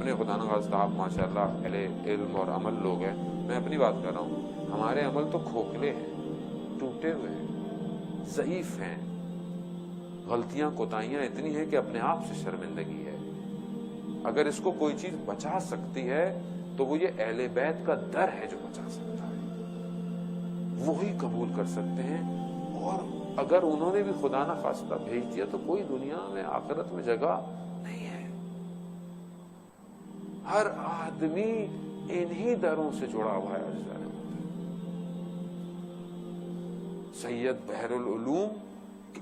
اپنے خدا نخواستہ آپ ماشاءاللہ اہل علم اور عمل لوگ ہیں، میں اپنی بات کر رہا ہوں، ہمارے عمل تو کھوکھلے ہیں، ٹوٹے ہوئے ہیں، ضعیف ہیں، غلطیاں کوتاہیاں اتنی ہیں کہ اپنے آپ سے شرمندگی ہے۔ اگر اس کو کوئی چیز بچا سکتی ہے تو وہ یہ اہل بیت کا در ہے جو بچا سکتا ہے، وہی قبول کر سکتے ہیں۔ اور اگر انہوں نے بھی خدا نہ خواستہ بھیج دیا تو کوئی دنیا میں آخرت میں جگہ نہیں ہے۔ ہر آدمی انہی دروں سے جڑا ہوا ہے۔ سید بحر العلوم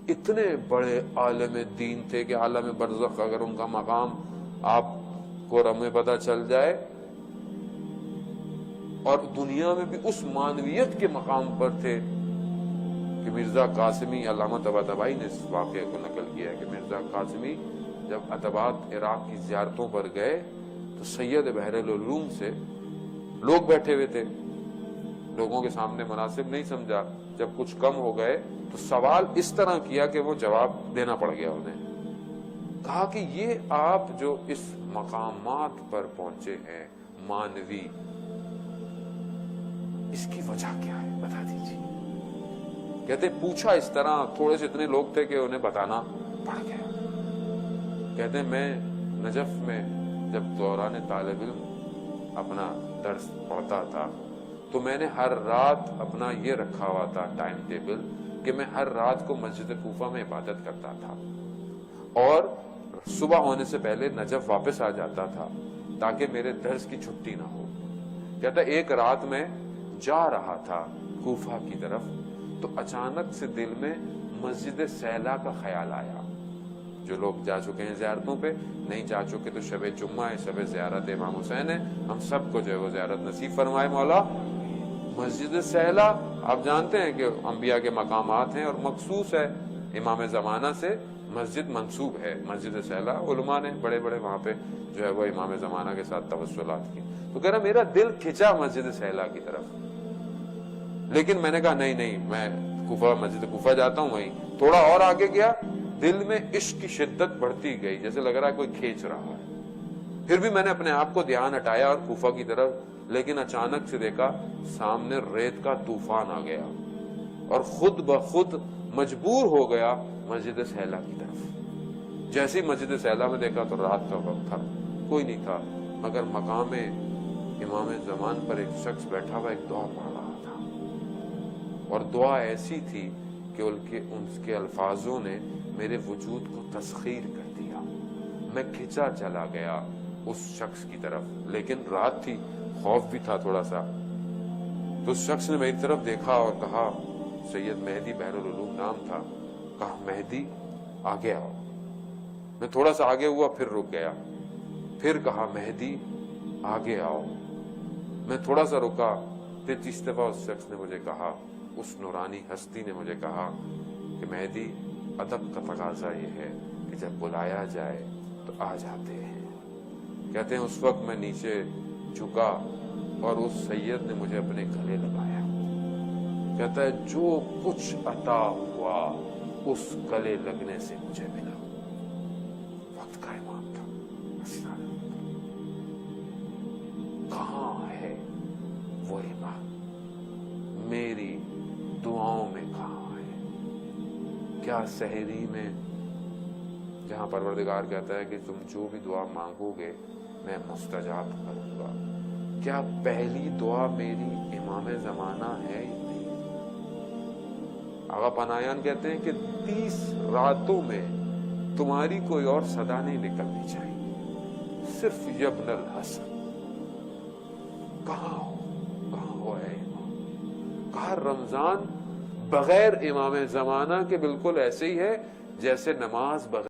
اتنے بڑے عالم دین تھے کہ عالم برزخ اگر ان کا مقام آپ کو ہمیں پتہ چل جائے، اور دنیا میں بھی اس معنویت کے مقام پر تھے کہ مرزا قاسمی، علامہ طباطبائی نے اس واقعے کو نقل کیا ہے کہ مرزا قاسمی جب عتبات عراق کی زیارتوں پر گئے تو سید بحر العلوم سے لوگ بیٹھے ہوئے تھے، لوگوں کے سامنے مناسب نہیں سمجھا، جب کچھ کم ہو گئے تو سوال اس طرح کیا کہ وہ جواب دینا پڑ گیا انہیں۔ کہا کہ یہ آپ جو اس مقامات پر پہنچے ہیں مانوی، اس کی وجہ کیا ہے بتا دیجیے۔ کہتے پوچھا اس طرح، تھوڑے سے اتنے لوگ تھے کہ انہیں بتانا پڑ گیا۔ کہتے میں نجف میں جب دوران طالب علم اپنا درس پڑھتا تھا تو میں نے ہر رات اپنا یہ رکھا ہوا تھا ٹائم ٹیبل کہ میں ہر رات کو مسجد کوفہ میں عبادت کرتا تھا اور صبح ہونے سے پہلے نجف واپس آ جاتا تھا تاکہ میرے درس کی چھٹی نہ ہو۔ کہتا ایک رات میں جا رہا تھا کوفہ کی طرف تو اچانک سے دل میں مسجد سیلا کا خیال آیا۔ جو لوگ جا چکے ہیں زیارتوں پہ، نہیں جا چکے تو شب جمعہ ہے، شب زیارت امام حسین ہے، ہم سب کو جو ہے وہ زیارت نصیب فرمائے مولا۔ مسجد سیلا آپ جانتے ہیں کہ انبیاء کے مقامات ہیں اور مخصوص ہے، امام زمانہ سے مسجد منسوب ہے مسجد سیلا، علماء نے بڑے بڑے وہاں پہ جو ہے وہ امام زمانہ کے ساتھ توسلات کی۔ تو کہہ رہا میرا دل کھچا مسجد سیلا کی طرف، لیکن میں نے کہا نہیں میں کوفہ مسجد کوفہ جاتا ہوں۔ وہیں تھوڑا اور آگے گیا، دل میں عشق کی شدت بڑھتی گئی، جیسے لگ رہا ہے کوئی کھینچ رہا ہے۔ پھر بھی میں نے اپنے آپ کو دھیان ہٹایا اور کوفہ کی طرف، لیکن اچانک سے دیکھا سامنے ریت کا طوفان آ گیا اور خود بخود مجبور ہو گیا مسجد سیلا کی طرف۔ جیسی مسجد سیلا میں دیکھا تو رات کا وقت تھا، کوئی نہیں تھا، مگر مقام امام زمان پر ایک شخص بیٹھا ہوا ایک دعا پڑھ رہا تھا، اور دعا ایسی تھی کہ ان کے الفاظوں نے میرے وجود کو تسخیر کر دیا۔ میں کھچا چلا گیا اس شخص کی طرف، لیکن رات تھی، خوف بھی تھا تھوڑا سا۔ تو اس شخص نے میری طرف دیکھا اور کہا، سید مہدی بحر العلوم نام تھا، کہا مہدی آگے آؤ۔ میں تھوڑا سا آگے ہوا، پھر رک گیا، پھر کہا مہدی آگے آؤ۔ میں تھوڑا سا رکا، پھر تیسری دفعہ اس شخص نے مجھے کہا، اس نورانی ہستی نے مجھے کہا کہ مہدی ادب کا تقاضا یہ ہے کہ جب بلایا جائے تو آ جاتے ہیں۔ کہتے ہیں اس وقت میں نیچے جھکا اور اس سید نے مجھے اپنے گلے لگایا۔ کہتا ہے جو کچھ عطا ہوا اس گلے لگنے سے مجھے ملا۔ وقت کا امام تھا، کہاں ہے وہ امام؟ میری دعاؤں میں کہاں ہے؟ کیا سحری میں جہاں پروردگار کہتا ہے کہ تم جو بھی دعا مانگو گے میں مستجاب کروں گا، کیا پہلی دعا میری امام زمانہ ہے یا نہیں؟ آغا پناہیان کہتے ہیں کہ 30 راتوں میں تمہاری کوئی اور صدا نہیں نکلنی چاہیے، صرف یبن الحسن۔ کہاں ہو اے امام؟ کہا رمضان بغیر امام زمانہ کے بالکل ایسے ہی ہے جیسے نماز بغیر